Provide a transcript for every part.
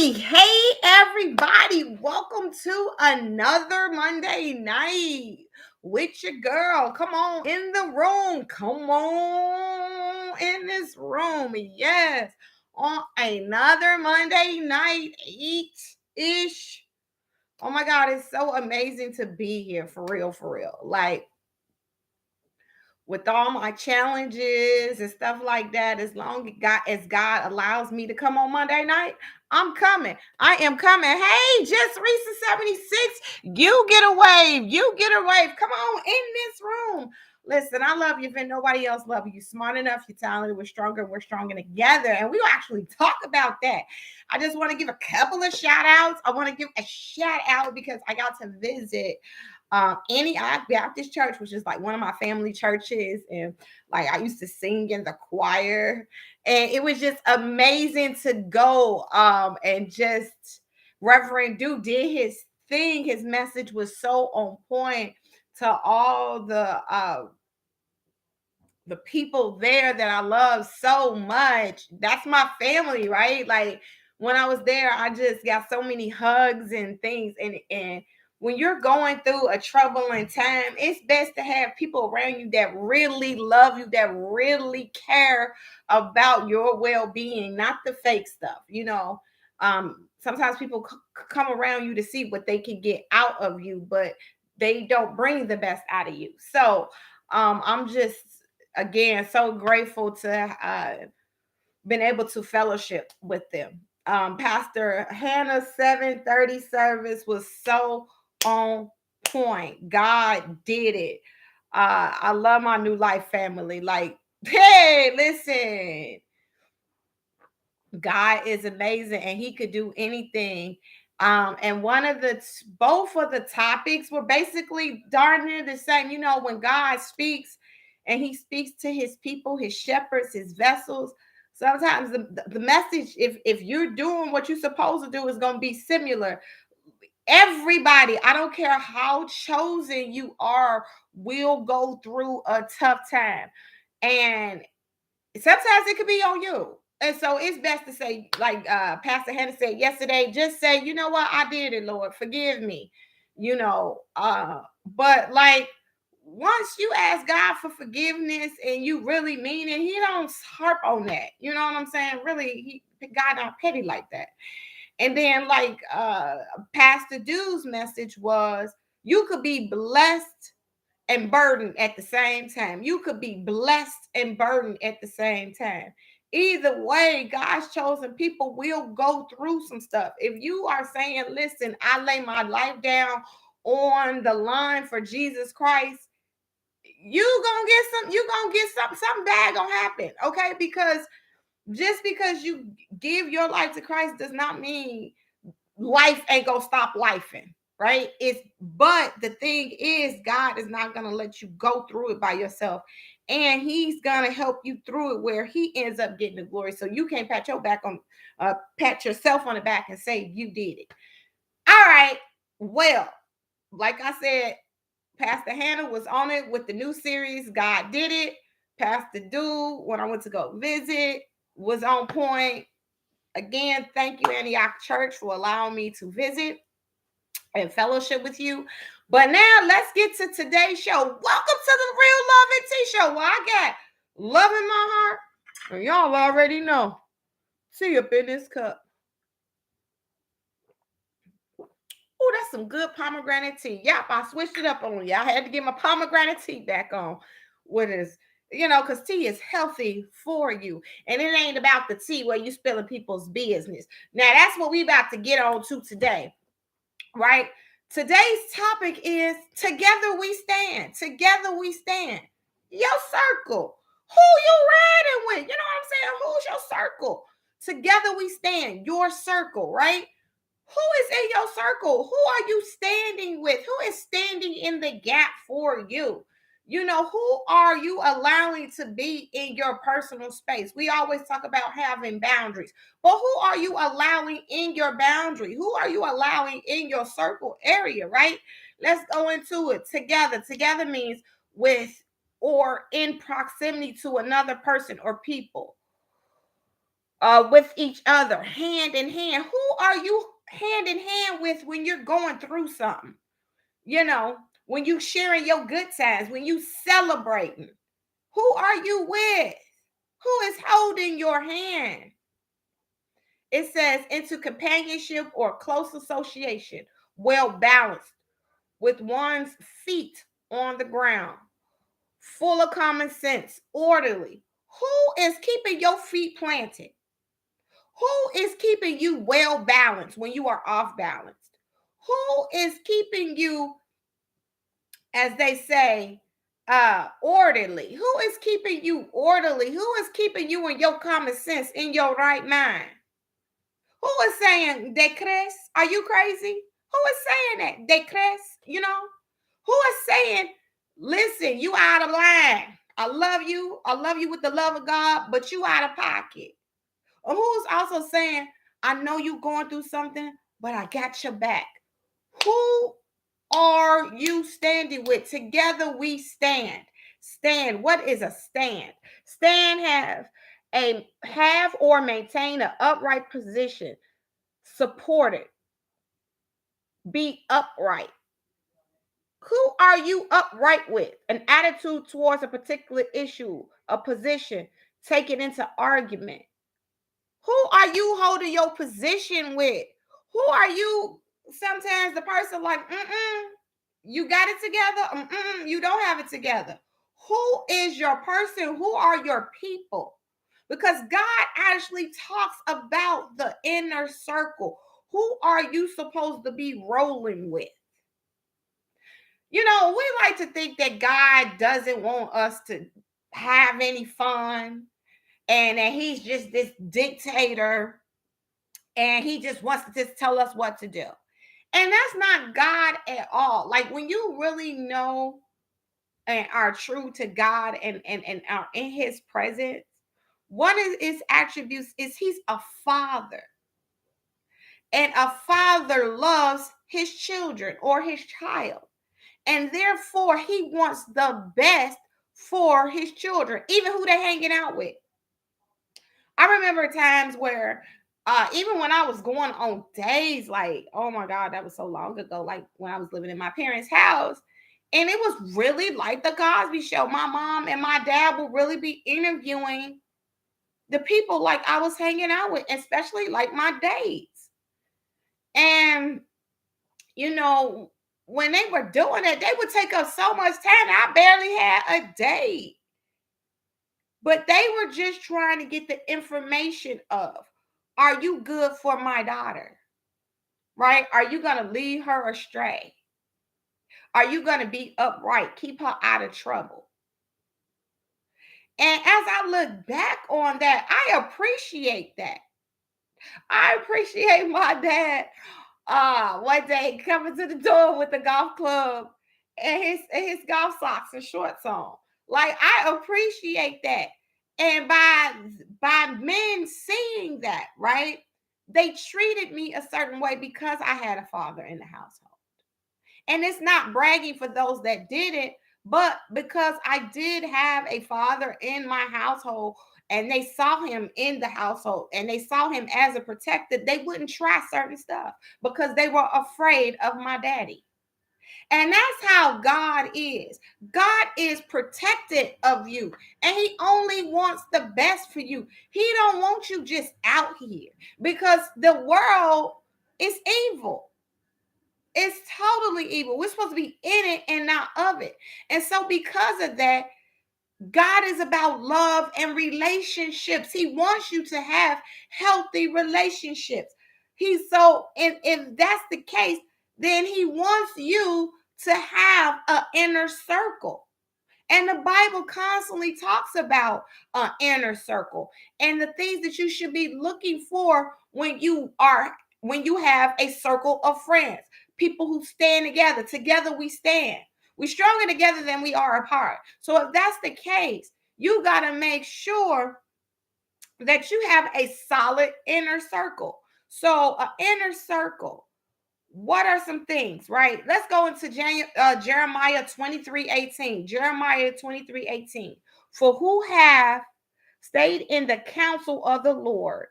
Hey, everybody. Welcome to another Monday night with your girl. Come on in the room. Come on in this room. Yes, on another Monday night, 8-ish. Oh my God, it's so amazing to be here for real, for real. Like, with all my challenges and stuff like that, as God allows me to come on Monday night, I'm coming. I am coming. Hey, just Reese 76. You get a wave. You get a wave. Come on in this room. Listen, I love you. If nobody else love you, you're smart enough, you're talented, we're stronger together. And we'll actually talk about that. I just want to give a couple of shout outs. I want to give a shout out because I got to visit Antioch Baptist Church, which is like one of my family churches, and like I used to sing in the choir, and it was just amazing to go. And just Reverend Duke did his thing. His message was so on point to all the people there that I love so much. That's my family, right? Like when I was there, I just got so many hugs and things. And when you're going through a troubling time, it's best to have people around you that really love you, that really care about your well-being, not the fake stuff. Sometimes people come around you to see what they can get out of you, but they don't bring the best out of you. So I'm just again so grateful to been able to fellowship with them. Pastor Hannah's 7:30 service was so on point. God did it. I love my New Life family. Like, hey, listen, God is amazing and he could do anything. And both of the topics were basically darn near the same. When God speaks and he speaks to his people, his shepherds, his vessels, sometimes the message, if you're doing what you're supposed to do, is going to be similar. Everybody, I don't care how chosen you are, will go through a tough time. And sometimes it could be on you. And so it's best to say, like Pastor Hannah said yesterday, just say, you know what, I did it, Lord, forgive me. But like once you ask God for forgiveness and you really mean it, he don't harp on that. You know what I'm saying? Really, God not petty like that. And then like Pastor Dude's message was, you could be blessed and burdened at the same time. You could be blessed and burdened at the same time. Either way, God's chosen people will go through some stuff. If you are saying, listen, I lay my life down on the line for Jesus Christ, something bad gonna happen. Okay. Because just because you give your life to Christ does not mean life ain't gonna stop lifing, right? But the thing is, God is not gonna let you go through it by yourself, and he's gonna help you through it where he ends up getting the glory. So you can't pat yourself on the back and say you did it. All right. Well, like I said, Pastor Hannah was on it with the new series, God Did It. Pastor Dude, when I went to go visit, was on point. Again, thank you, Antioch Church, for allowing me to visit and fellowship with you. But now let's get to today's show. Welcome to the Real Love and Tea Show, where I got love in my heart. And y'all already know. See up in this cup. Oh, that's some good pomegranate tea. Yep, I switched it up on you. I had to get my pomegranate tea back on. What is, because tea is healthy for you. And it ain't about the tea where you spilling people's business. Now, that's what we about to get on to today, right? Today's topic is Together We Stand. Together We Stand. Your circle. Who you riding with? You know what I'm saying? Who's your circle? Together We Stand. Your circle, right? Who is in your circle? Who are you standing with? Who is standing in the gap for you? Who are you allowing to be in your personal space? We always talk about having boundaries, but who are you allowing in your boundary? Who are you allowing in your circle area, right? Let's go into it together. Together means with or in proximity to another person or people. with each other, hand in hand. Who are you hand in hand with when you're going through something? You know, when you sharing your good times, when you celebrating, who are you with? Who is holding your hand? It says into companionship or close association, well balanced, with one's feet on the ground, full of common sense, orderly. Who is keeping your feet planted? Who is keeping you well balanced when you are off balanced? Who is keeping you, as they say, orderly? Who is keeping you orderly? Who is keeping you in your common sense, in your right mind? Who is saying de crees? Are you crazy? Who is saying that? De crees? You know? Who is saying, listen, you out of line. I love you. I love you with the love of God, but you out of pocket. Or who's also saying, I know you going through something, but I got your back. Who are you standing with? Together we stand. Stand. What is a stand? Stand have or maintain an upright position. Supported. Be upright. Who are you upright with? An attitude towards a particular issue, a position, taken into argument. Who are you holding your position with? Who are you? Sometimes the person like, you got it together. You don't have it together. Who is your person? Who are your people? Because God actually talks about the inner circle. Who are you supposed to be rolling with? You know, we like to think that God doesn't want us to have any fun and that he's just this dictator and he just wants to just tell us what to do. And that's not God at all. Like when you really know and are true to God and are in his presence, one of his attributes is he's a father. And a father loves his children or his child. And therefore, he wants the best for his children, even who they're hanging out with. I remember times where, even when I was going on days, like, oh my God, that was so long ago, like when I was living in my parents' house. And it was really like the Cosby Show. My mom and my dad would really be interviewing the people like I was hanging out with, especially like my dates. And, you know, when they were doing it, they would take up so much time. I barely had a date. But they were just trying to get the information of, are you good for my daughter? Right? Are you going to lead her astray? Are you going to be upright? Keep her out of trouble. And as I look back on that, I appreciate that. I appreciate my dad one day coming to the door with the golf club and his golf socks and shorts on. Like I appreciate that. And by men seeing that, right? They treated me a certain way because I had a father in the household. And it's not bragging for those that didn't, but because I did have a father in my household and they saw him in the household and they saw him as a protector, they wouldn't try certain stuff because they were afraid of my daddy. And that's how God is. God is protected of you and he only wants the best for you. He don't want you just out here because the world is evil. It's totally evil. We're supposed to be in it and not of it. And so because of that, God is about love and relationships. He wants you to have healthy relationships. If that's the case, then he wants you to have an inner circle. And the Bible constantly talks about an inner circle and the things that you should be looking for when you have a circle of friends, people who stand together. Together we stand. We're stronger together than we are apart. So if that's the case, you got to make sure that you have a solid inner circle. So an inner circle, what are some things, right? Let's go into Jeremiah 23:18. Jeremiah 23:18. For who have stayed in the counsel of the Lord.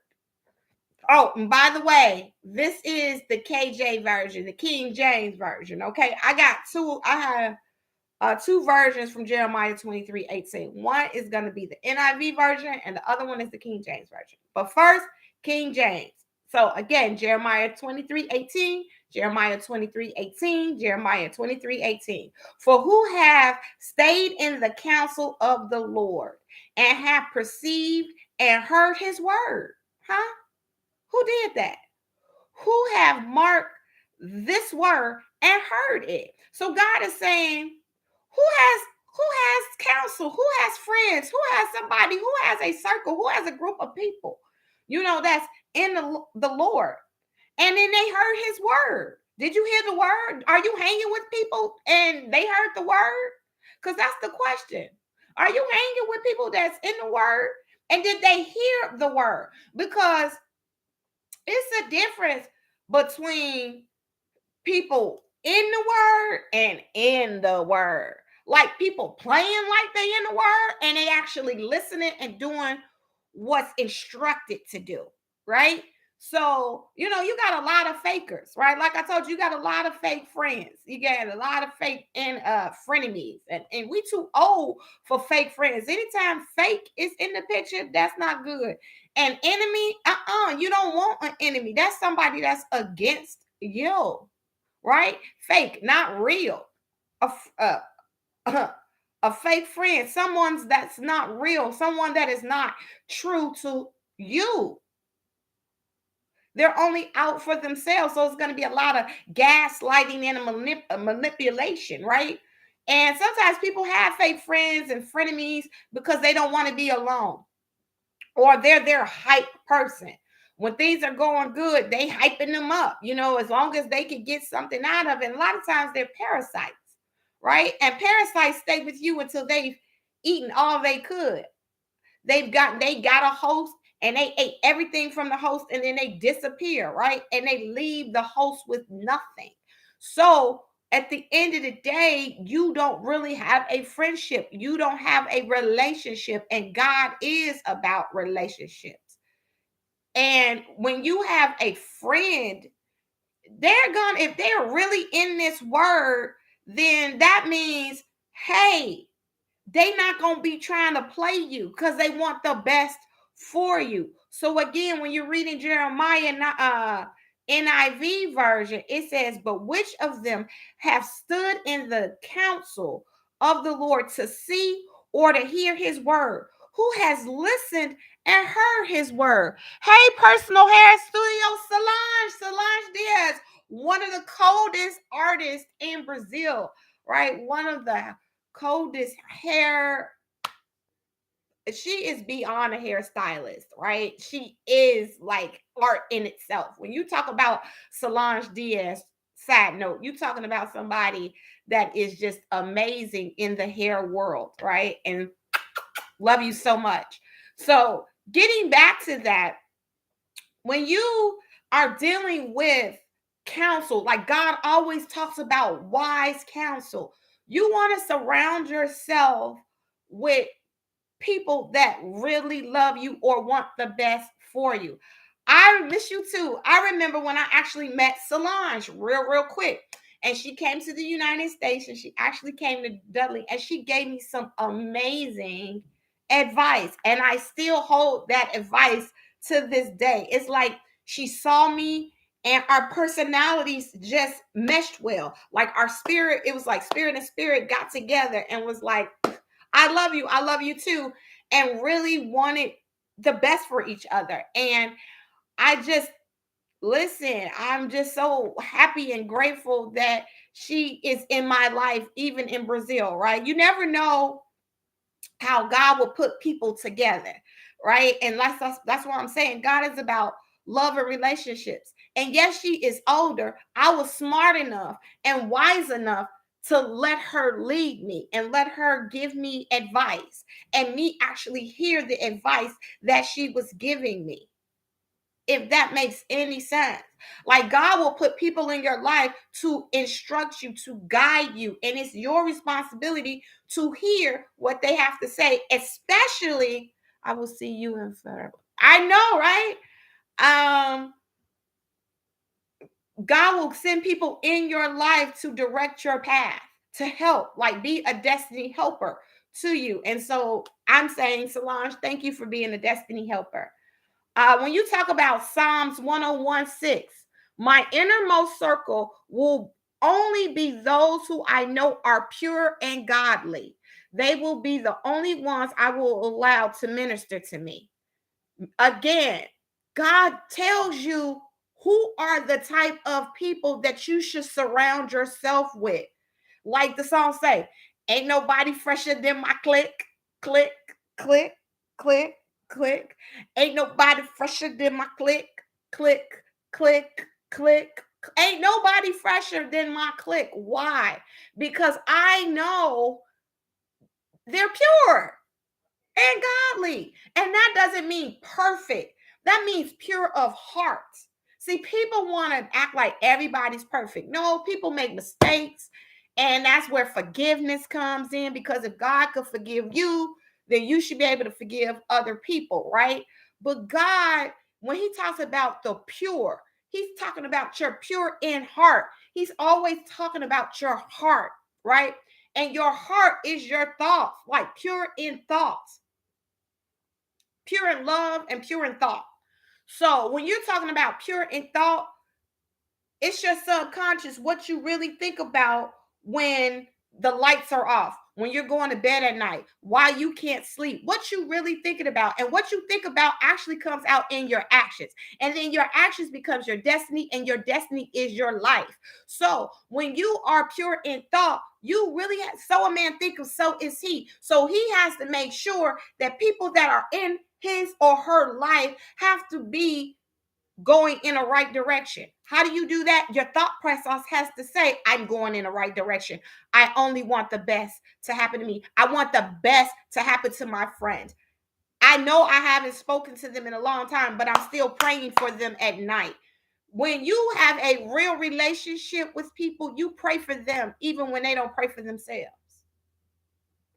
Oh, and by the way, this is the KJ version, the King James version. Okay, I got two. I have two versions from Jeremiah 23:18. One is going to be the NIV version, and the other one is the King James version. But first, King James. So again, Jeremiah 23:18, Jeremiah 23:18, Jeremiah 23:18. For who have stayed in the counsel of the Lord and have perceived and heard his word. Huh? Who did that? Who have marked this word and heard it? So God is saying, who has counsel, who has friends, who has somebody, who has a circle, who has a group of people, that's in the Lord. And then they heard his word. Did you hear the word? Are you hanging with people and they heard the word? Because that's the question. Are you hanging with people that's in the word? And did they hear the word? Because it's a difference between people in the word and in the word. Like people playing like they in the word and they actually listening and doing what's instructed to do, right? So, you got a lot of fakers, right? Like I told you, you got a lot of fake friends. You got a lot of fake and frenemies. And we too old for fake friends. Anytime fake is in the picture, that's not good. An enemy, you don't want an enemy. That's somebody that's against you, right? Fake, not real. A, a fake friend, someone that's not real, someone that is not true to you. They're only out for themselves. So it's going to be a lot of gaslighting and manipulation, right? And sometimes people have fake friends and frenemies because they don't want to be alone, or they're their hype person. When things are going good, they hyping them up, as long as they can get something out of it. And a lot of times they're parasites, right? And parasites stay with you until they've eaten all they could. They got a host and they ate everything from the host and then they disappear, right? And they leave the host with nothing. So at the end of the day, you don't really have a friendship. You don't have a relationship, and God is about relationships. And when you have a friend, if they're really in this word, then that means, hey, they not going to be trying to play you because they want the best for you. So again, when you're reading Jeremiah NIV version, it says, but which of them have stood in the counsel of the Lord to see or to hear his word? Who has listened and heard his word? Hey, Personal Hair Studio, Solange Diaz, one of the coldest artists in Brazil, right? One of the coldest hair. She is beyond a hairstylist, right? She is like art in itself. When you talk about Solange Diaz, side note, you talking about somebody that is just amazing in the hair world, right? And love you so much. So getting back to that, when you are dealing with counsel, like God always talks about wise counsel, you want to surround yourself with people that really love you or want the best for you. I miss you too. I remember when I actually met Solange real quick. And she came to the United States and she actually came to Dudley and she gave me some amazing advice. And I still hold that advice to this day. It's like she saw me and our personalities just meshed well. Like our spirit, it was like spirit and spirit got together and was like, I love you too, and really wanted the best for each other. And I just, listen, I'm just so happy and grateful that she is in my life, even in Brazil, right? You never know how God will put people together, right? And that's what I'm saying. God is about love and relationships. And yes, she is older. I was smart enough and wise enough to let her lead me and let her give me advice and me actually hear the advice that she was giving me. If that makes any sense. Like God will put people in your life to instruct you, to guide you, and it's your responsibility to hear what they have to say, especially I will see you in forever. I know, right? God will send people in your life to direct your path, to help, like be a destiny helper to you. And so I'm saying, Solange, thank you for being a destiny helper. When you talk about Psalms 101:6, my innermost circle will only be those who I know are pure and godly. They will be the only ones I will allow to minister to me. Again, God tells you who are the type of people that you should surround yourself with. Like the song say, ain't nobody fresher than my click, click, click, click, click. Ain't nobody fresher than my click, click, click, click. Ain't nobody fresher than my click. Why? Because I know they're pure and godly. And that doesn't mean perfect. That means pure of heart. See, people want to act like everybody's perfect. No, people make mistakes. And that's where forgiveness comes in, because if God could forgive you, then you should be able to forgive other people, right? But God, when he talks about the pure, he's talking about your pure in heart. He's always talking about your heart, right? And your heart is your thoughts, like pure in thoughts, pure in love, and pure in thought. So when you're talking about pure in thought, it's your subconscious, what you really think about when the lights are off, when you're going to bed at night, why you can't sleep, what you really thinking about. And what you think about actually comes out in your actions. And then your actions becomes your destiny, and your destiny is your life. So when you are pure in thought, you really so a man think of, so is he. So he has to make sure that people that are in his or her life have to be going in a right direction. How do you do that? Your thought process has to say, I'm going in the right direction. I only want the best to happen to me. I want the best to happen to my friends. I know I haven't spoken to them in a long time, but I'm still praying for them at night. When you have a real relationship with people, you pray for them even when they don't pray for themselves.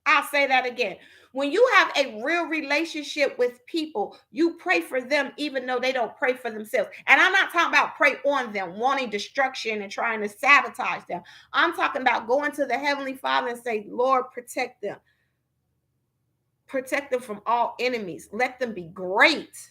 I'll say that again. When you have a real relationship with people, you pray for them even though they don't pray for themselves. And I'm not talking about pray on them, wanting destruction and trying to sabotage them. I'm talking about going to the Heavenly Father and say, Lord, protect them. Protect them from all enemies. Let them be great.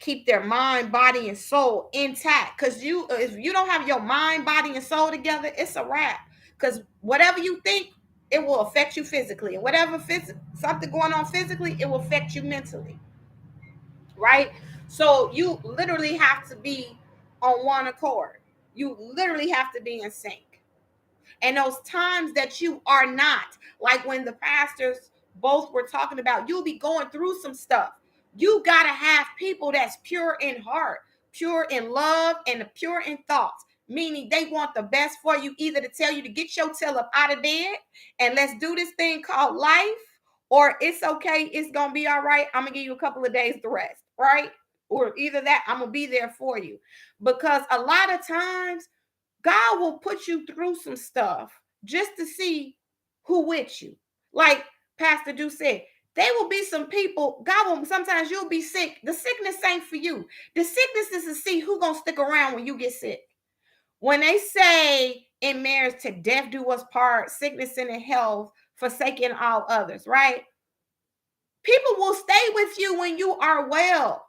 Keep their mind, body, and soul intact. Because if you don't have your mind, body, and soul together, it's a wrap. Because whatever you think, it will affect you physically. And whatever something going on physically, it will affect you mentally. Right? So you literally have to be on one accord. You literally have to be in sync. And those times that you are not, like when the pastors both were talking about, you'll be going through some stuff. You got to have people that's pure in heart, pure in love, and pure in thoughts, meaning they want the best for you, either to tell you to get your tail up out of bed and let's do this thing called life, or it's okay, it's going to be all right. I'm going to give you a couple of days to rest, right? Or either that, I'm going to be there for you. Because a lot of times, God will put you through some stuff just to see who with you. Like Pastor Du said, there will be some people, God will, sometimes you'll be sick. The sickness ain't for you. The sickness is to see who gonna stick around when you get sick. When they say in marriage, to death do us part, sickness and in health, forsaking all others, right? People will stay with you when you are well,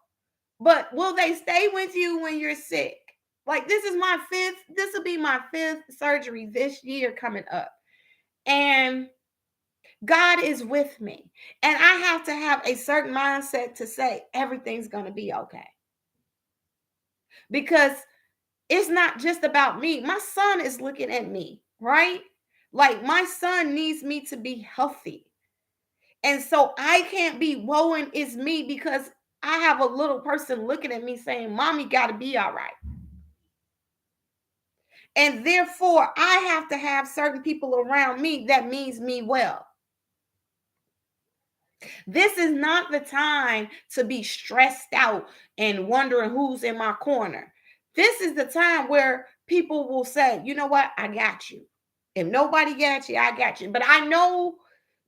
but will they stay with you when you're sick? Like this will be my fifth surgery this year coming up. And God is with me. And I have to have a certain mindset to say everything's going to be okay. Because it's not just about me. My son is looking at me, right? Like my son needs me to be healthy. And so I can't be woe and it's me, because I have a little person looking at me saying, Mommy got to be all right. And therefore, I have to have certain people around me that means me well. This is not the time to be stressed out and wondering who's in my corner. This is the time where people will say, you know what? I got you. If nobody got you, I got you. But I know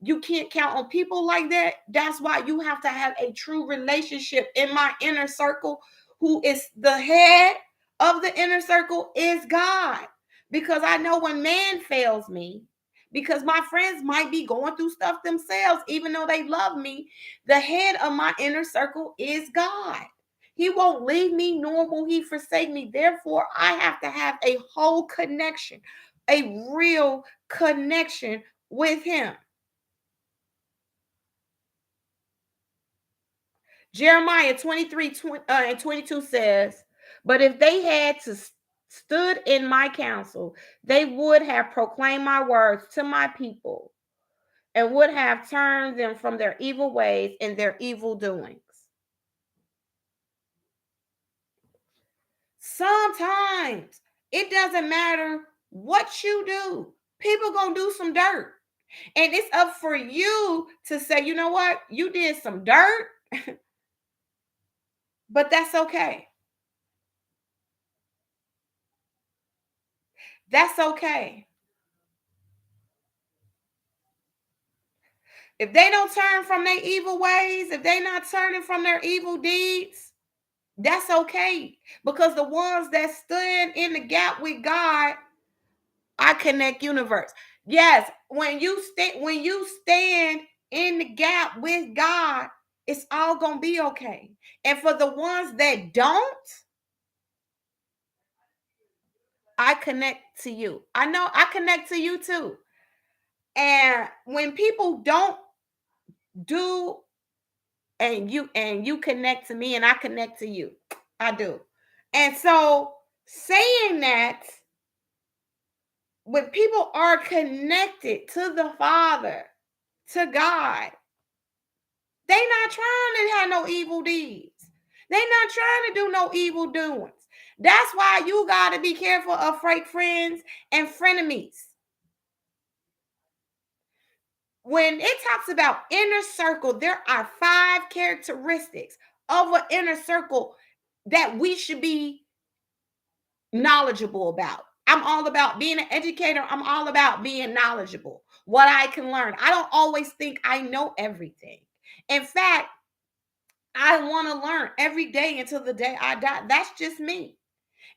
You can't count on people like that. That's why you have to have a true relationship. In my inner circle, who is the head of the inner circle is God. Because I know when man fails me, because my friends might be going through stuff themselves, even though they love me, the head of my inner circle is God. He won't leave me, nor will he forsake me. Therefore, I have to have a whole connection, a real connection with him. Jeremiah 23 and 22 says, but if they had to stood in my counsel, they would have proclaimed my words to my people and would have turned them from their evil ways and their evil doings. Sometimes it doesn't matter what you do. People gonna do some dirt. And it's up for you to say, you know what? You did some dirt, but that's okay. That's okay. If they don't turn from their evil ways, if they're not turning from their evil deeds, that's okay. Because the ones that stand in the gap with God, I connect universe. Yes, when you stand in the gap with God, it's all gonna be okay. And for the ones that don't, I connect to you. I know I connect to you too. And when people don't do and you connect to me and I connect to you. I do. And so saying that when people are connected to the Father, to God, they not trying to have no evil deeds. They not trying to do no evil doings. That's why you got to be careful of fake friends and frenemies. When it talks about inner circle, there are 5 characteristics of an inner circle that we should be knowledgeable about. I'm all about being an educator. I'm all about being knowledgeable, what I can learn. I don't always think I know everything. In fact, I want to learn every day until the day I die. That's just me.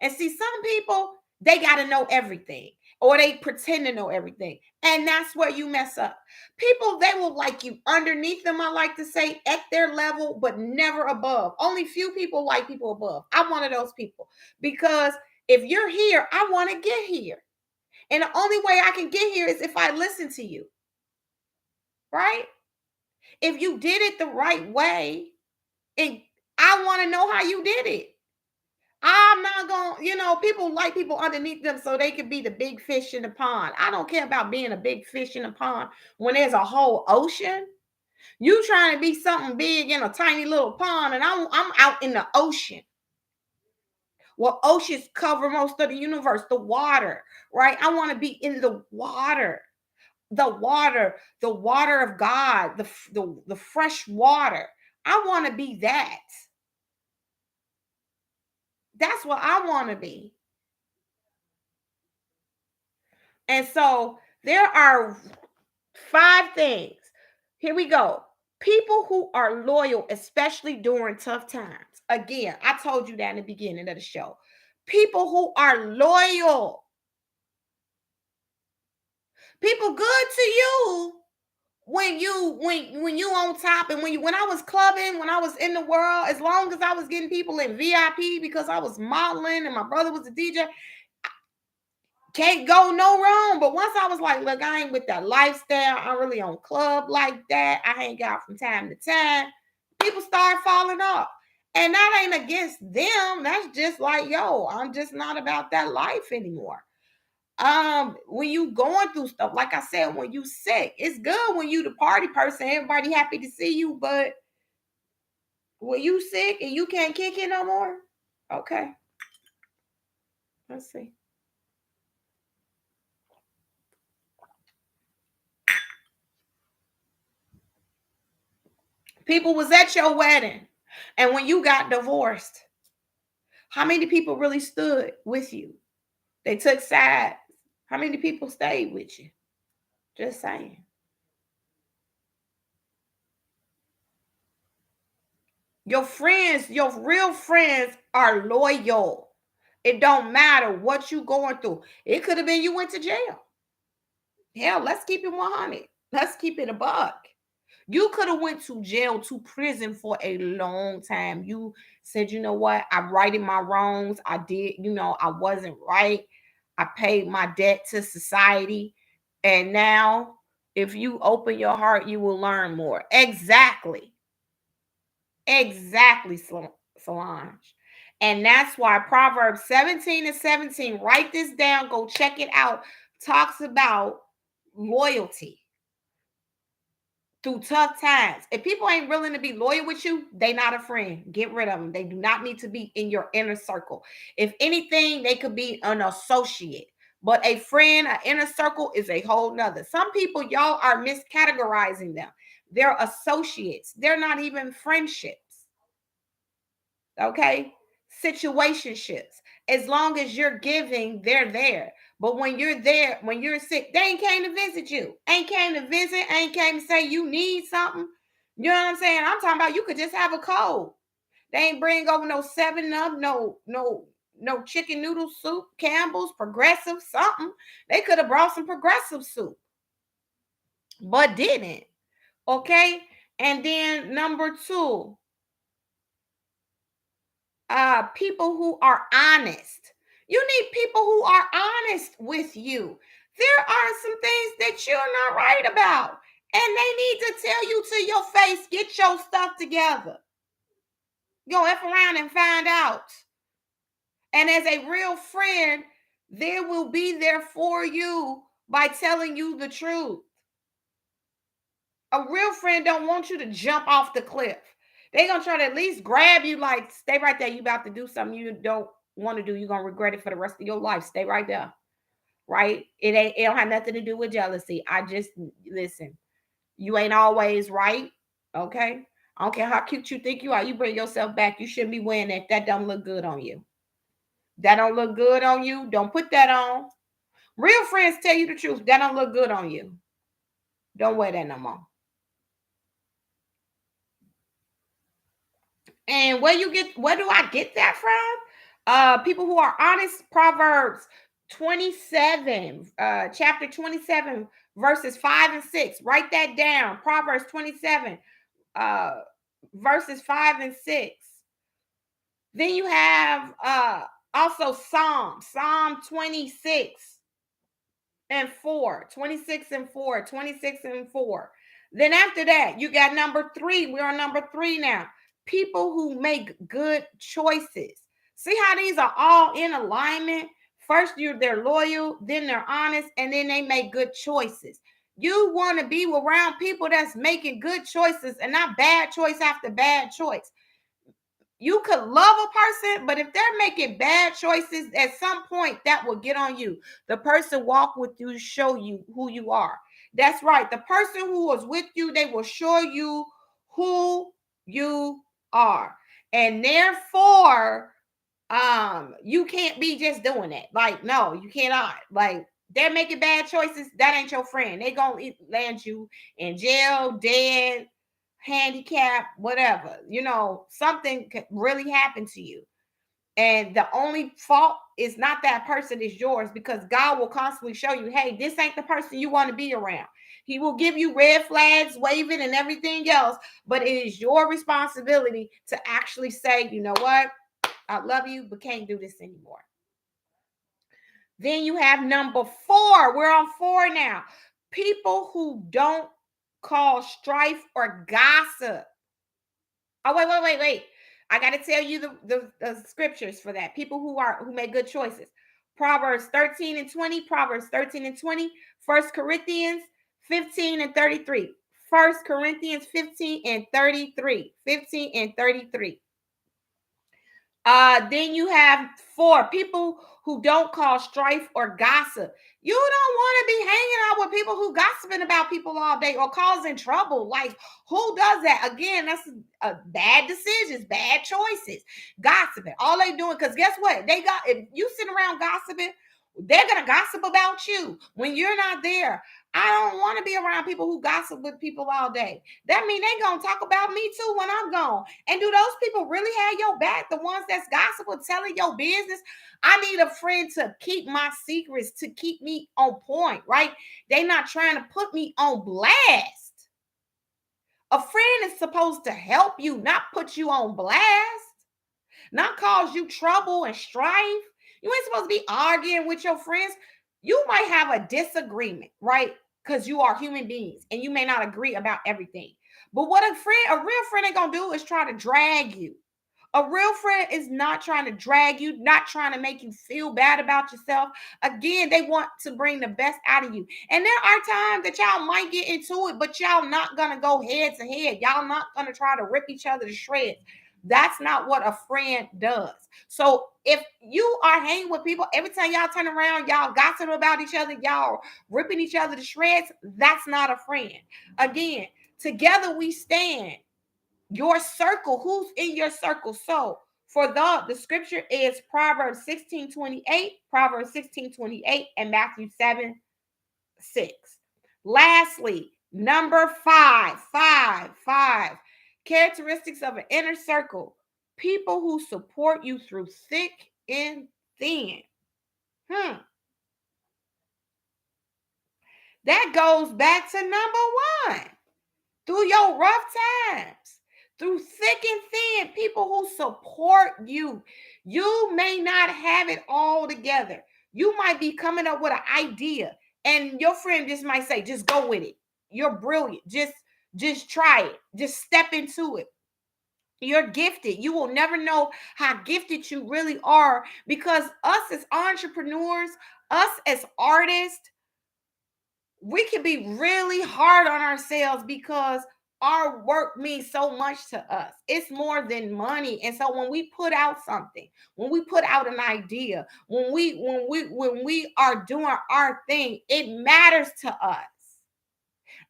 And see, some people, they got to know everything or they pretend to know everything. And that's where you mess up. People, they will like you underneath them, I like to say, at their level, but never above. Only few people like people above. I'm one of those people because if you're here, I want to get here. And the only way I can get here is if I listen to you, right? If you did it the right way, and I want to know how you did it. I'm not going, people like people underneath them so they can be the big fish in the pond. I don't care about being a big fish in the pond when there's a whole ocean. You trying to be something big in a tiny little pond, and I'm out in the ocean. Well, oceans cover most of the universe, the water, right? I want to be in the water. The water of God, the fresh water. I want to be that. That's what I want to be. And so there are 5 things. Here we go. People who are loyal, especially during tough times. Again, I told you that in the beginning of the show. People who are loyal. People good to you when you on top, and when I was clubbing, when I was in the world, as long as I was getting people in VIP because I was modeling and my brother was a DJ, can't go no wrong. But once I was like, look, I ain't with that lifestyle. I'm really on club like that. I hang out from time to time. People start falling off. And that ain't against them. That's just like, yo, I'm just not about that life anymore. When you going through stuff, like I said, when you sick, it's good when you the party person, everybody happy to see you, but when you sick and you can't kick it no more, okay. Let's see. People was at your wedding, and when you got divorced, how many people really stood with you? They took sides. How many people stayed with you? Just saying. Your friends, your real friends are loyal. It don't matter what you going through. It could have been you went to jail. Hell, let's keep it 100. Let's keep it a buck. You could have went to jail, to prison for a long time. You said, you know what? I'm righting my wrongs. I did, I wasn't right. I paid my debt to society. And now, if you open your heart, you will learn more. Exactly. Exactly, Solange. And that's why Proverbs 17:17, write this down, go check it out, talks about loyalty through tough times. If people ain't willing to be loyal with you, they not a friend. Get rid of them. They do not need to be in your inner circle. If anything, they could be an associate. But a friend, an inner circle is a whole nother. Some people, y'all are miscategorizing them. They're associates. They're not even friendships. Okay? Situationships. As long as you're giving, they're there. But when you're there, when you're sick, they ain't came to visit you. Ain't came to visit, ain't came to say you need something. You know what I'm saying? I'm talking about you could just have a cold. They ain't bring over no 7-Up, no chicken noodle soup, Campbell's, Progressive, something. They could have brought some Progressive soup, but didn't. Okay? And then number 2, people who are honest. You need people who are honest with you. There are some things that you're not right about, and they need to tell you to your face, get your stuff together. Go F around and find out. And as a real friend, they will be there for you by telling you the truth. A real friend don't want you to jump off the cliff. They're going to try to at least grab you, like, stay right there. You about to do something you don't want to do. You're going to regret it for the rest of your life. Stay right there. Right? It don't have nothing to do with jealousy. Listen, you ain't always right. Okay? I don't care how cute you think you are. You bring yourself back. You shouldn't be wearing that. That don't look good on you. That don't look good on you. Don't put that on. Real friends tell you the truth. That don't look good on you. Don't wear that no more. And where do I get that from? People who are honest. Proverbs 27, chapter 27, verses 5 and 6. Write that down. Proverbs 27, verses 5 and 6. Then you have also Psalm 26 and 4. 26 and 4. 26 and 4. Then after that, you got number 3. We're on number 3 now. People who make good choices. See how these are all in alignment? First, they're loyal, then they're honest, and then they make good choices. You want to be around people that's making good choices and not bad choice after bad choice. You could love a person, but if they're making bad choices, at some point that will get on you. The person walk with you, show you who you are. That's right. The person who was with you, they will show you who you are. And therefore, you can't be just doing that. Like, no, you cannot. Like, they're making bad choices. That ain't your friend. They gonna land you in jail, dead, handicap, whatever. Something could really happen to you. And the only fault is not that person, is yours, because God will constantly show you, hey, this ain't the person you want to be around. He will give you red flags, waving and everything else, but it is your responsibility to actually say, you know what? I love you, but can't do this anymore. Then you have number 4. We're on 4 now. People who don't cause strife or gossip. Oh, wait. I got to tell you the scriptures for that. People who make good choices. Proverbs 13 and 20. Proverbs 13 and 20. 1 Corinthians 15 and 33. 1 Corinthians 15 and 33. 15 and 33. Then you have 4, people who don't cause strife or gossip. You don't want to be hanging out with people who gossiping about people all day or causing trouble. Like, who does that? Again, that's bad decisions, bad choices, gossiping. All they doing, because guess what? If you sit around gossiping, They're going to gossip about you when you're not there. I don't want to be around people who gossip with people all day. That means they're going to talk about me too when I'm gone. And do those people really have your back? The ones that's gossiping, telling your business? I need a friend to keep my secrets, to keep me on point, right? They're not trying to put me on blast. A friend is supposed to help you, not put you on blast, not cause you trouble and strife. You ain't supposed to be arguing with your friends. You might have a disagreement, right? Because you are human beings and you may not agree about everything. But what a real friend ain't gonna do is try to drag you. A real friend is not trying to drag you, not trying to make you feel bad about yourself. Again, they want to bring the best out of you. And there are times that y'all might get into it, but y'all not gonna go head to head. Y'all not gonna try to rip each other to shreds. That's not what a friend does. So if you are hanging with people, every time y'all turn around, y'all gossiping about each other, y'all ripping each other to shreds, that's not a friend. Again, together we stand. Your circle, who's in your circle? So for the scripture is Proverbs 16:28, Proverbs 16:28, and Matthew 7:6. Lastly, number five, characteristics of an inner circle: people who support you through thick and thin. That goes back to number one. Through your rough times, through thick and thin, people who support you. You may not have it all together. You might be coming up with an idea, and your friend just might say, just go with it. You're brilliant. Just try it. Just step into it. You're gifted. You will never know how gifted you really are, because us as entrepreneurs, us as artists, we can be really hard on ourselves because our work means so much to us. It's more than money. And so when we put out something, when we put out an idea, when we are doing our thing, it matters to us.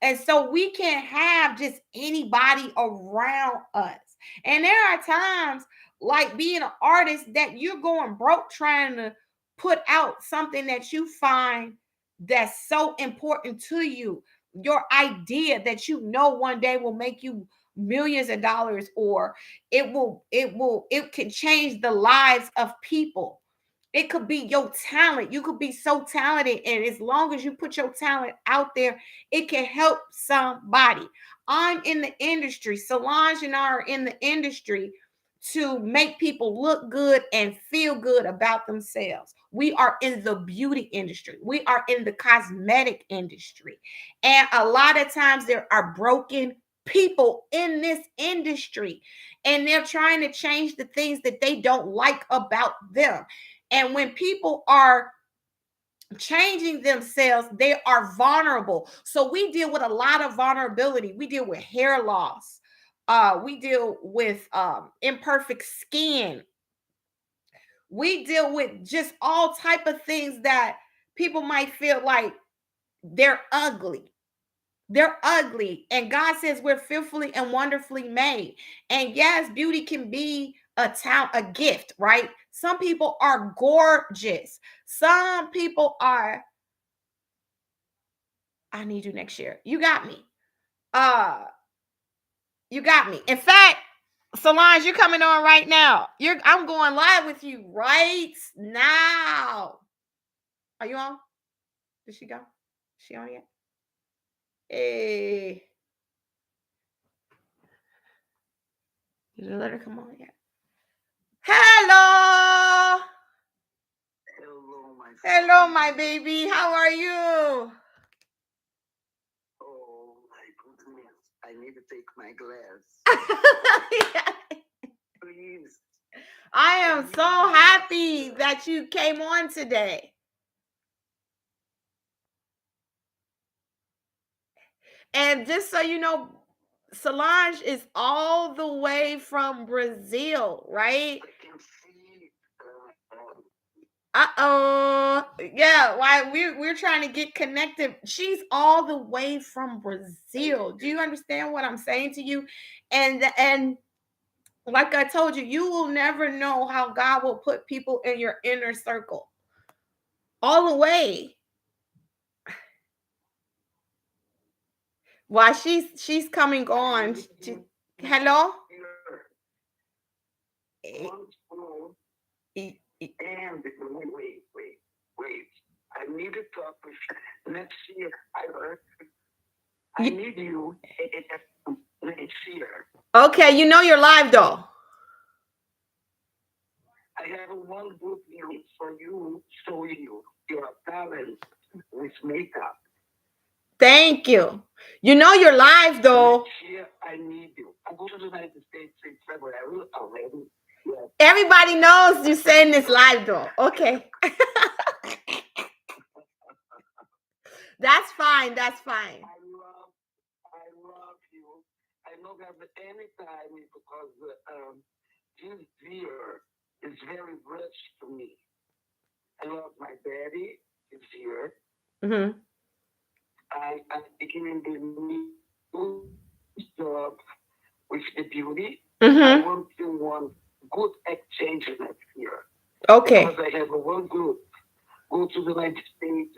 And so we can't have just anybody around us. And there are times, like being an artist, that you're going broke trying to put out something that you find that's so important to you. Your idea that you know one day will make you millions of dollars, or it can change the lives of people. It could be your talent. You could be so talented, and as long as you put your talent out there, it can help somebody. I'm in the industry. Solange and I are in the industry to make people look good and feel good about themselves. We are in the beauty industry. We are in the cosmetic industry. And a lot of times there are broken people in this industry, and they're trying to change the things that they don't like about them. And when people are changing themselves, they are vulnerable. So we deal with a lot of vulnerability. We deal with hair loss. We deal with imperfect skin. We deal with just all type of things that people might feel like they're ugly. They're ugly. And God says we're fearfully and wonderfully made. And yes, beauty can be a gift, right? Some people are gorgeous. Some people are, I need you next year. You got me. Uh, you got me. In fact, Solange, you're coming on right now. I'm going live with you right now. Are you on? Did she go? Is she on yet? Hey. Did you let her come on yet? Hello. Hello, my baby. How are you? Oh my goodness. I need to take my glass. Please. I am so happy that you came on today. And just so you know, Solange is all the way from Brazil, right? I can see. Uh-oh. Yeah, why we're trying to get connected. She's all the way from Brazil. Do you understand what I'm saying to you? And like I told you, you will never know how God will put people in your inner circle. all the way. Why she's coming on. Hello? And wait. I need to talk with you. Next year, I need you next year. Okay, you know you're live though. I have one good news for you, showing you your talent with makeup. Thank you. You know you're live though. Next year, I need you. I'm going to the United States in February already. Yes. Everybody knows you're saying this live though. Okay. That's fine. That's fine. I love you. I don't have any time because this year is very rich to me. I love my daddy this year. Mm-hmm. I'm beginning the new job with the beauty. Mm-hmm. I want to one good exchange next year. Okay. Because I have one group go to the United States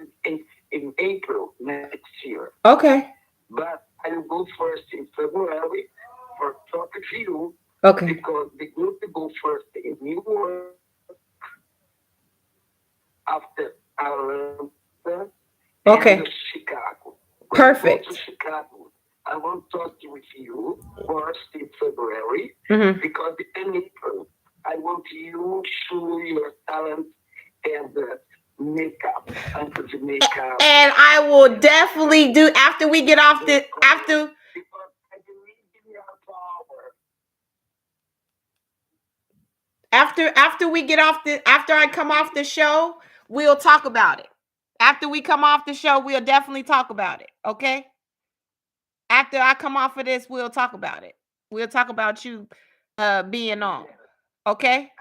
in April next year. Okay. But I will go first in February for talking to you. Okay. Because the group will go first in New York after Atlanta and Chicago. Perfect. Go to Chicago. I want to talk with you first in February because in April I want you to show your talent and makeup and the makeup. And I will definitely do after we get off the after. Because I believe in your power. After we get off the after I come off the show, we'll talk about it. After we come off the show, we'll definitely talk about it. Okay. After I come off of this, we'll talk about it. We'll talk about you being on. Okay?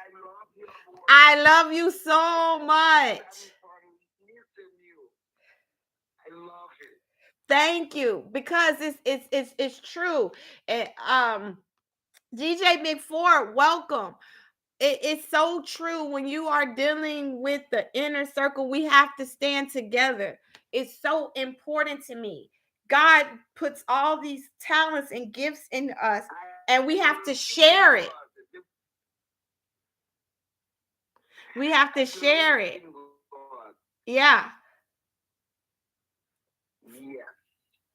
I love you so much. I love it. Thank you. Because it's true. And DJ Big Four, welcome. It's so true. When you are dealing with the inner circle, we have to stand together. It's so important to me. God puts all these talents and gifts in us, and we have to share it. We have to share it. Yeah.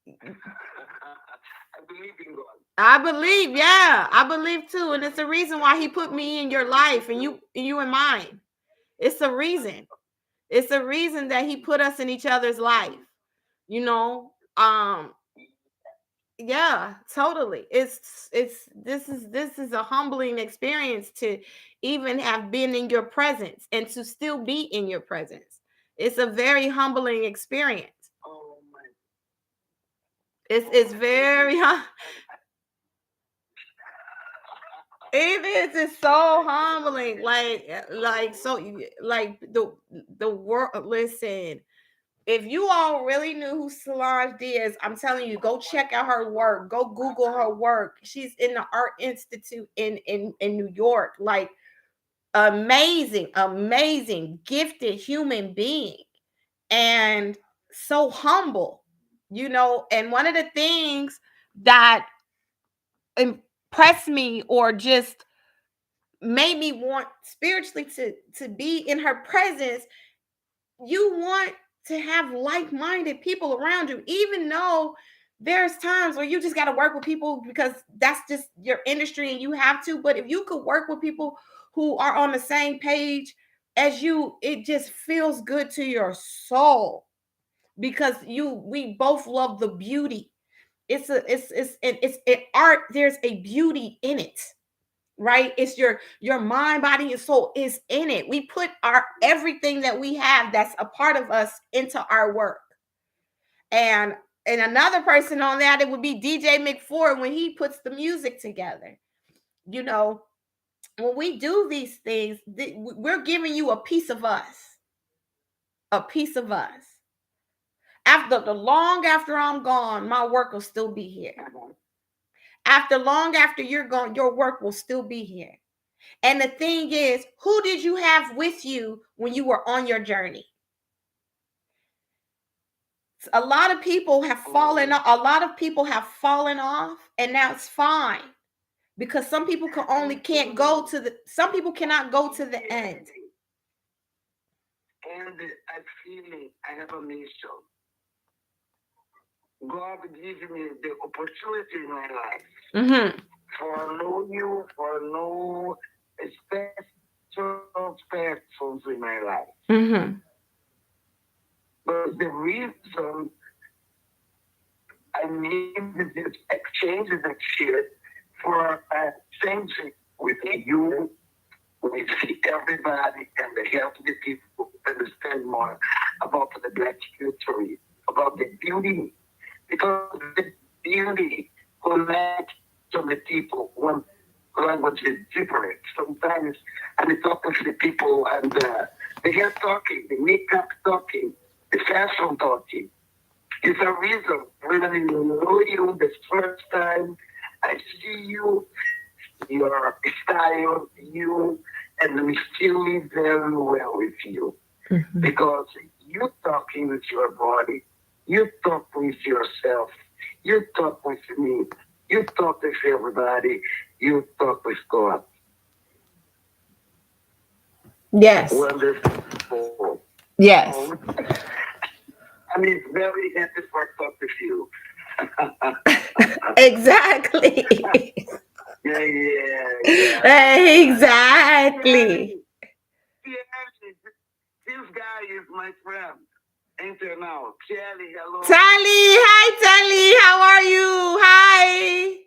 I believe in God. I believe, yeah. I believe too. And it's the reason why he put me in your life and you in mine. It's a reason. It's a reason that he put us in each other's life. You know, yeah, totally. It's this is a humbling experience to even have been in your presence and to still be in your presence. It's a very humbling experience. Oh my. It's very it is so humbling. Like so like the world. Listen, if you all really knew who Solange Diaz, I'm telling you, go check out her work. Go Google her work. She's in the Art Institute in New York. Like amazing, gifted human being, and so humble, you know. And one of the things that impressed me or just made me want spiritually to be in her presence, you want to have like-minded people around you, even though there's times where you just got to work with people because that's just your industry and you have to. But if you could work with people who are on the same page as you, it just feels good to your soul because we both love the beauty. It's art. There's a beauty in it, right? It's your mind, body, and soul is in it. We put our everything that we have that's a part of us into our work. And another person on that, it would be DJ McFord when he puts the music together. You know, when we do these things, we're giving you a piece of us. A piece of us. After I'm gone, my work will still be here. After you're gone, your work will still be here. And the thing is, who did you have with you when you were on your journey? A lot of people have fallen off. A lot of people have fallen off, and now it's fine because some people can't go to the. Some people cannot go to the end. And I feel I have a mission. God gives me the opportunity in my life for know you, for no special persons in my life. But the reason I need this exchange that shit for a change with you, with everybody, and help the people understand more about the Black history, about the beauty, because the beauty connects to the people when language is different. Sometimes I talk with the people and they are talking, the makeup talking, the fashion talking. It's a reason when I know you the first time, I see you, your style, you, and I'm still very well with you. Because you talking with your body, you talk with yourself, you talk with me, you talk with everybody, you talk with God. Yes. Wonderful. Yes. I'm very happy for talk with you. Exactly. Yeah. Exactly. This guy is my friend. Enter now. Telly, hello. Telly, hi Telly. How are you? Hi.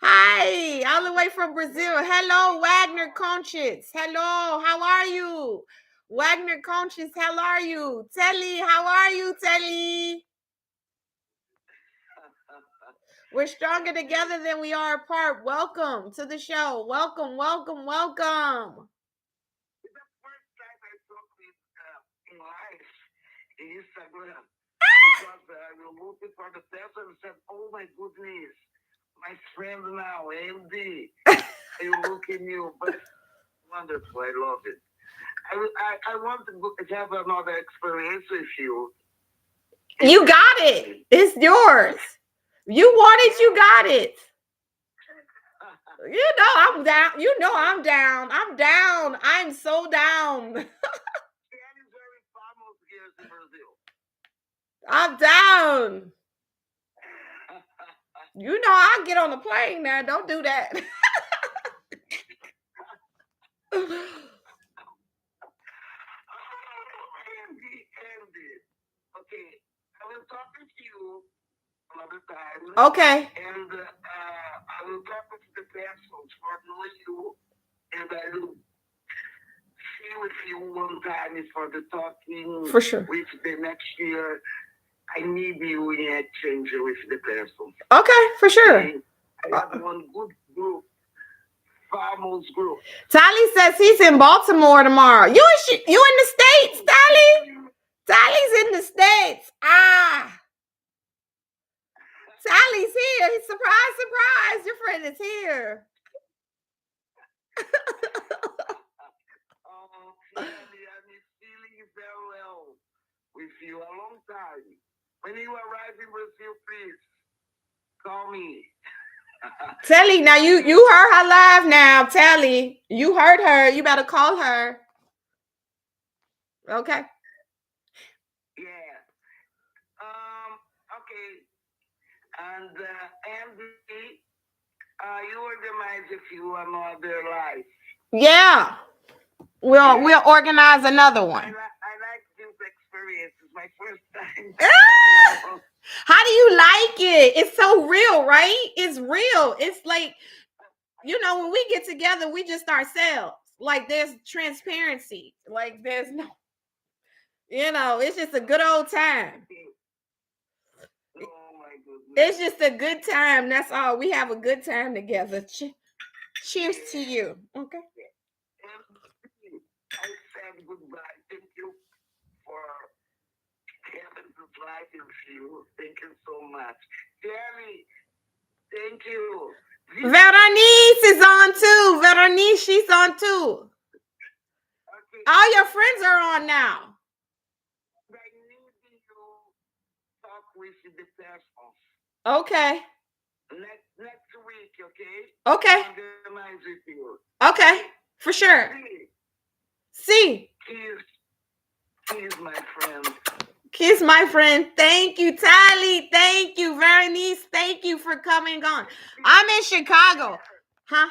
Hi. All the way from Brazil. Hello, Wagner Conscious. Hello, how are you? Wagner Conscious, how are you? Telly, how are you, Telly? We're stronger together than we are apart. Welcome to the show. Welcome, welcome, welcome. It's the first time I talk with in live in Instagram. Because I was looking for the person and said, oh my goodness, my friend now, Andy. You look at you, but wonderful. I love it. I want to have another experience with you. You got it. It's yours. You want it, you got it. You know I'm down. You know I'm down. I'm down. I'm so down. I'm down. You know I'll get on the plane now. Don't do that. Okay, I will talk with you another time. Okay. And I will talk with the persons for knowing you, and I will see with you one time for the talking. For sure. With the next year, I need you in exchange with the person. Okay, for sure. I have one good group. Famous group. Tally says he's in Baltimore tomorrow. You in the States, Tally? Tally's in the States. Tally's here. Surprise, surprise. Your friend is here. I'm feeling very well with you a long time. When you arrive in Brazil, please call me. Telly, now you heard her live now. Telly, you heard her. You better call her. Okay. Yeah. Okay. And Andy, you organize a few another live. Yeah. We'll organize another one. I like this experience. It's my first time. How do you like it? It's so real, right? It's real. It's like, when we get together, we just ourselves. Like there's transparency. Like there's no, it's just a good old time. Oh my goodness. It's just a good time. That's all. We have a good time together. Cheers to you. Okay. I said goodbye. Thank you for having this life with you. Thank you so much. Jerry, thank you. Veronice is on too. Veronice, she's on too. Okay. All your friends are on now. I need you to talk with the person. Okay. Next week, okay? Okay. Organize with you. Okay. For sure. See. Kiss my friend. Kiss my friend. Thank you, Tali. Thank you, Veronice. Thank you for coming on. I'm in Chicago. Huh?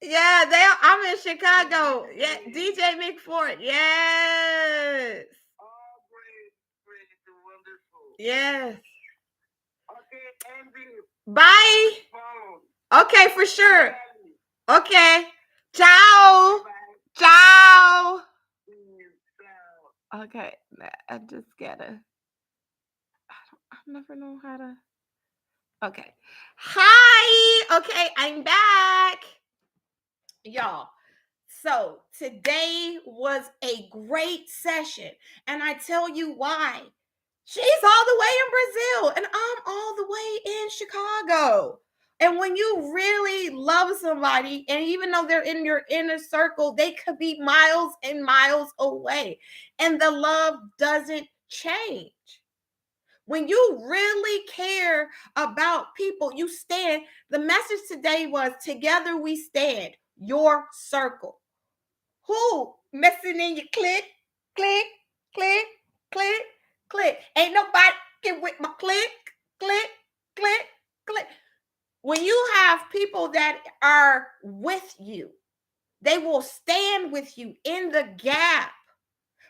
Yeah, I'm in Chicago. Yeah, DJ McFord. Yes. Oh, great, wonderful. Yes. Okay, Andy. Bye. Okay, for sure. Okay. Ciao. Ciao. Okay, I just gotta. I never know how to. Okay. Hi. Okay, I'm back. Y'all. So today was a great session, and I tell you why. She's all the way in Brazil, and I'm all the way in Chicago. And when you really love somebody, and even though they're in your inner circle, they could be miles and miles away, and the love doesn't change. When you really care about people, you stand. The message today was together we stand, your circle. Who messing in your click, click, click, click, click. Ain't nobody get with my click, click, click, click. When you have people that are with you, they will stand with you in the gap.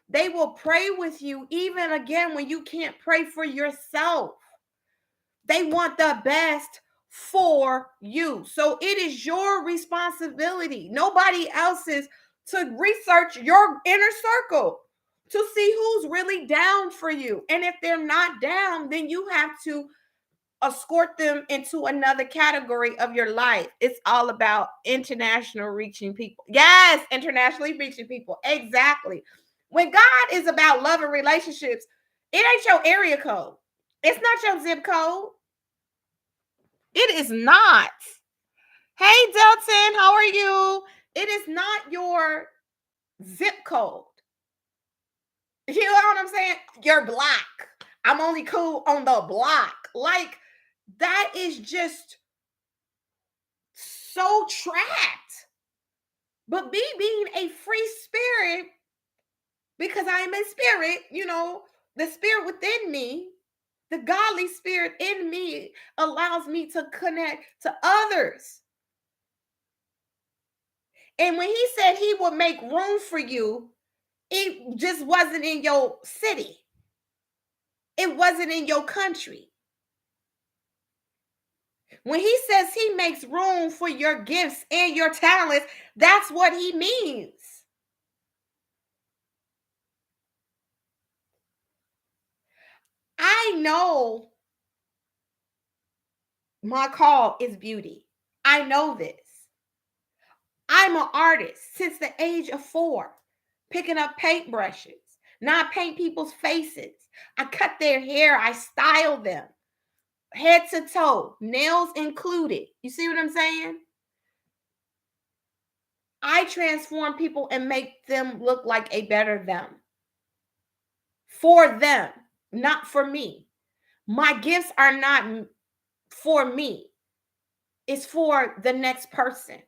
They will pray with you, even again when you can't pray for yourself. They want the best for you. So it is your responsibility, nobody else's, to research your inner circle to see who's really down for you. And if they're not down, then you have to escort them into another category of your life. It's all about international reaching people. Yes, internationally reaching people. Exactly. When God is about love and relationships, it ain't your area code. It's not your zip code. It is not. Hey, Delton, how are you? It is not your zip code. You know what I'm saying? Your block. I'm only cool on the block. Like, that is just so trapped. But me being a free spirit, because I am a spirit, the spirit within me, the godly spirit in me allows me to connect to others. And when he said he would make room for you, it just wasn't in your city. It wasn't in your country. When he says he makes room for your gifts and your talents, that's what he means. I know my call is beauty. I know this. I'm an artist since the age of 4, picking up paintbrushes. Now I paint people's faces. I cut their hair. I style them. Head to toe, nails included. You see what I'm saying? I transform people and make them look like a better them. For them, not for me. My gifts are not for me. It's for the next person.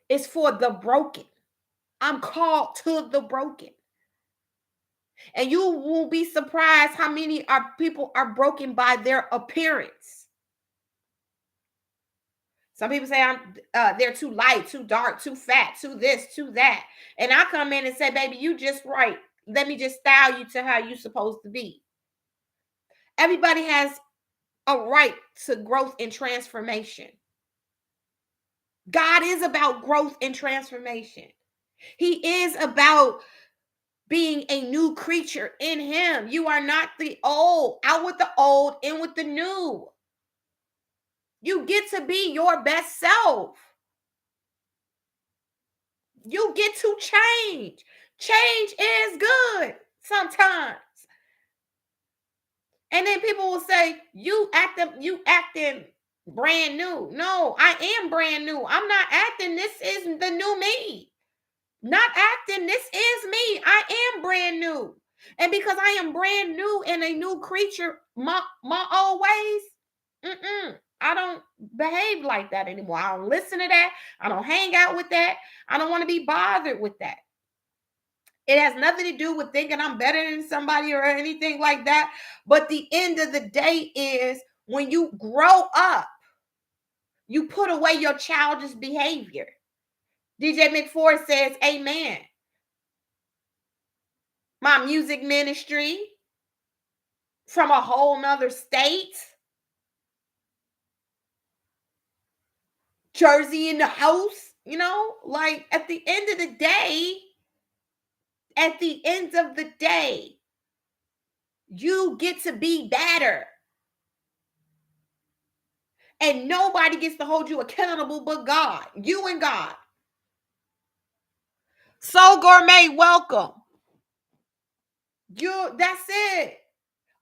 It's for the broken. I'm called to the broken. And you will be surprised how many people are broken by their appearance. Some people say they're too light, too dark, too fat, too this, too that. And I come in and say, baby, you just right. Let me just style you to how you're supposed to be. Everybody has a right to growth and transformation. God is about growth and transformation. He is about being a new creature in him. You are not the old. Out with the old, in with the new. You get to be your best self. You get to change. Change is good sometimes. And then people will say, you acting brand new. No, I am brand new. I'm not acting. This is the new me. Not acting. This is me. I am brand new. And because I am brand new and a new creature, my old ways, I don't behave like that anymore. I don't listen to that. I don't hang out with that. I don't want to be bothered with that. It has nothing to do with thinking I'm better than somebody or anything like that. But the end of the day is when you grow up, you put away your childish behavior. DJ McFord says, amen. My music ministry from a whole nother state. Jersey in the house, like at the end of the day, you get to be better. And nobody gets to hold you accountable but God. You and God. Soul Gourmet, welcome. That's it.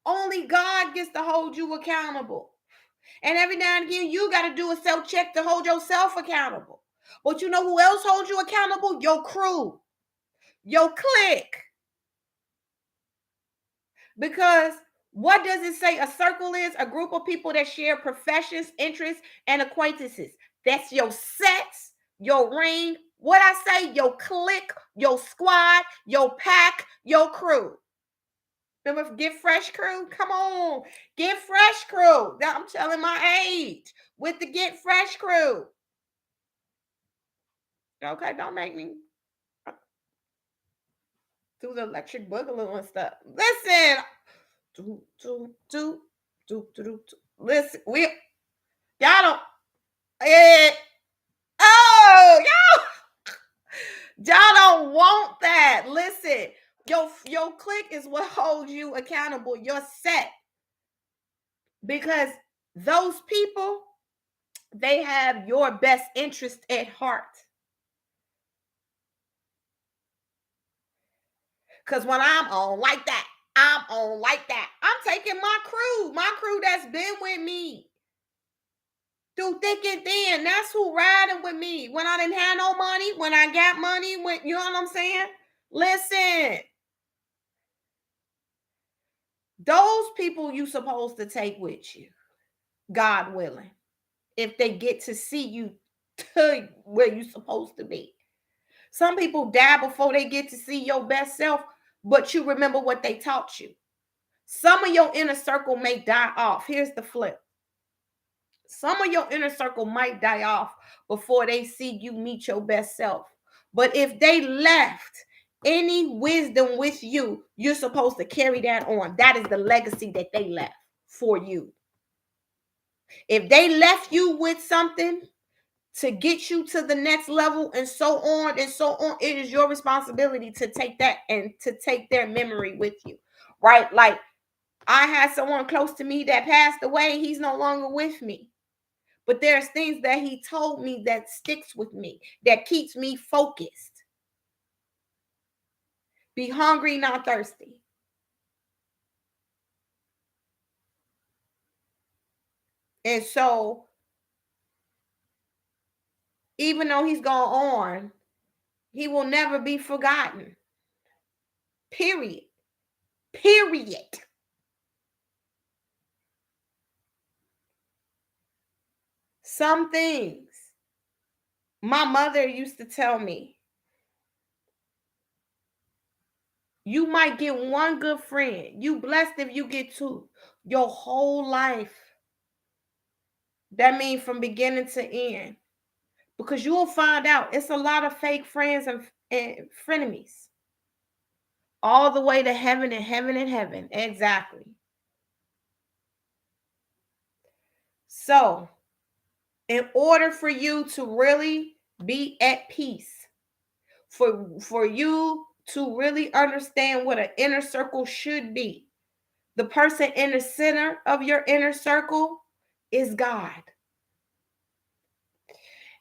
Only God gets to hold you accountable. And every now and again, you got to do a self-check to hold yourself accountable. But you know who else holds you accountable? Your crew. Your clique. Because what does it say? A circle is a group of people that share professions, interests, and acquaintances. That's your sets, your ring. What I say, your clique, your squad, your pack, your crew. Remember, Get Fresh crew? Come on. Get Fresh crew. I'm telling my age with the Get Fresh crew. Okay, don't make me do the electric boogaloo and stuff. Listen. Listen, y'all don't. Y'all don't want that. Listen, your clique is what holds you accountable. Your set, because those people, they have your best interest at heart. Because when I'm on like that, I'm taking my crew that's been with me through thick and thin. That's who riding with me. When I didn't have no money, when I got money, you know what I'm saying? Listen, those people you supposed to take with you, God willing, if they get to see you to where you supposed to be. Some people die before they get to see your best self, but you remember what they taught you. Some of your inner circle may die off. Here's the flip. Some of your inner circle might die off before they see you meet your best self. But if they left any wisdom with you, you're supposed to carry that on. That is the legacy that they left for you. If they left you with something to get you to the next level and so on and so on, it is your responsibility to take that and to take their memory with you, right? Like, I had someone close to me that passed away. He's no longer with me. But there's things that he told me that sticks with me, that keeps me focused. Be hungry, not thirsty. And so, even though he's gone on, he will never be forgotten. Period. Period. Some things my mother used to tell me, you might get one good friend. You blessed if you get two. Your whole life. That means from beginning to end. Because you will find out it's a lot of fake friends and frenemies. All the way to heaven and heaven and heaven. Exactly. So, in order for you to really be at peace, for you to really understand what an inner circle should be, the person in the center of your inner circle is God.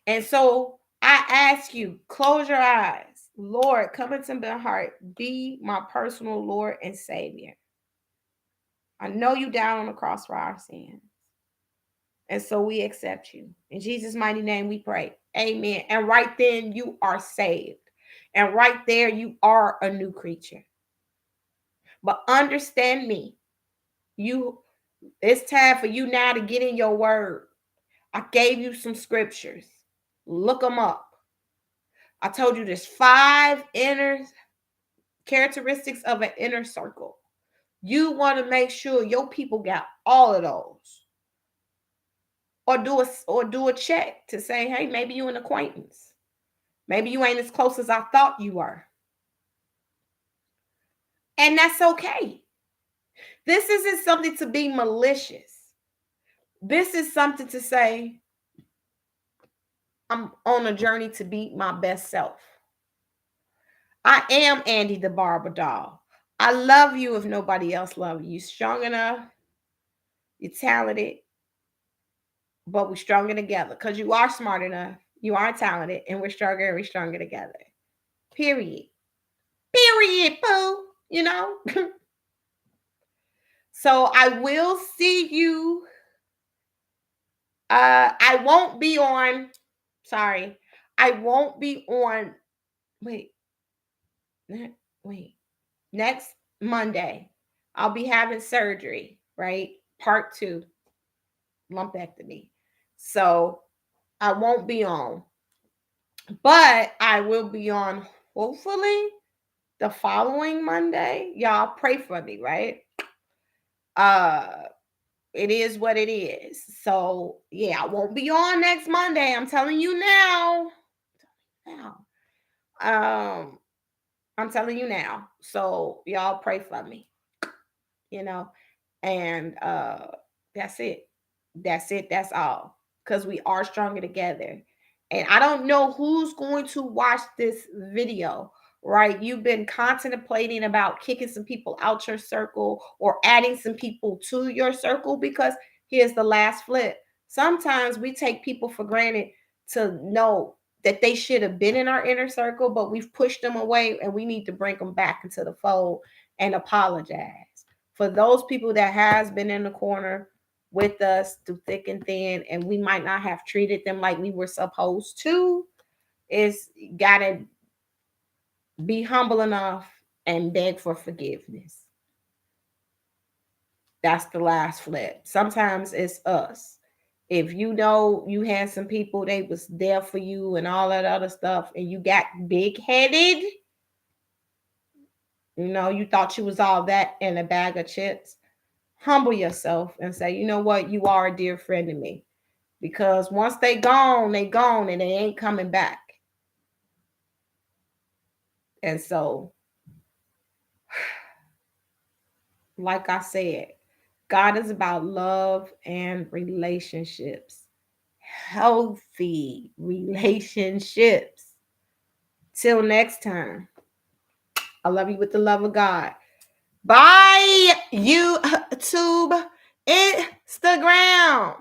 And so I ask you, close your eyes. Lord, come into my heart. Be my personal Lord and Savior. I know you down on the cross for our sins. And so we accept you. In Jesus' mighty name we pray. Amen. And right then you are saved. And right there, you are a new creature. But understand me, it's time for you now to get in your word. I gave you some scriptures. Look them up. I told you there's 5 inner characteristics of an inner circle. You want to make sure your people got all of those. Or do a check to say, hey, maybe you an acquaintance. Maybe you ain't as close as I thought you were. And that's okay. This isn't something to be malicious. This is something to say, I'm on a journey to be my best self. I am Andy the Barber Doll. I love you if nobody else loves you. You're strong enough. You're talented. But we're stronger together because you are smart enough. You are talented. And we're stronger together. Period. Period, boo. You know? So I will see you. I won't be on. Sorry. I won't be on. Wait. Next Monday, I'll be having surgery, right? Part 2, lumpectomy. So I won't be on. But I will be on hopefully the following Monday. Y'all pray for me, right? It is what it is. So yeah, I won't be on next Monday. I'm telling you now. I'm telling you now. So y'all pray for me. You know, and that's it. That's all. Because we are stronger together. And I don't know who's going to watch this video, right? You've been contemplating about kicking some people out your circle or adding some people to your circle, because here's the last flip. Sometimes we take people for granted to know that they should have been in our inner circle, but we've pushed them away, and we need to bring them back into the fold and apologize. For those people that has been in the corner with us through thick and thin, and we might not have treated them like we were supposed to, is gotta be humble enough and beg for forgiveness. That's the last flip. Sometimes it's us. If you know you had some people, they was there for you and all that other stuff, and you got big-headed, you thought you was all that in a bag of chips, humble yourself and say, you know what, you are a dear friend to me. Because once they gone and they ain't coming back. And so, like I said, God is about love and relationships. Healthy relationships. Till next time, I love you with the love of God. Bye, YouTube, Instagram.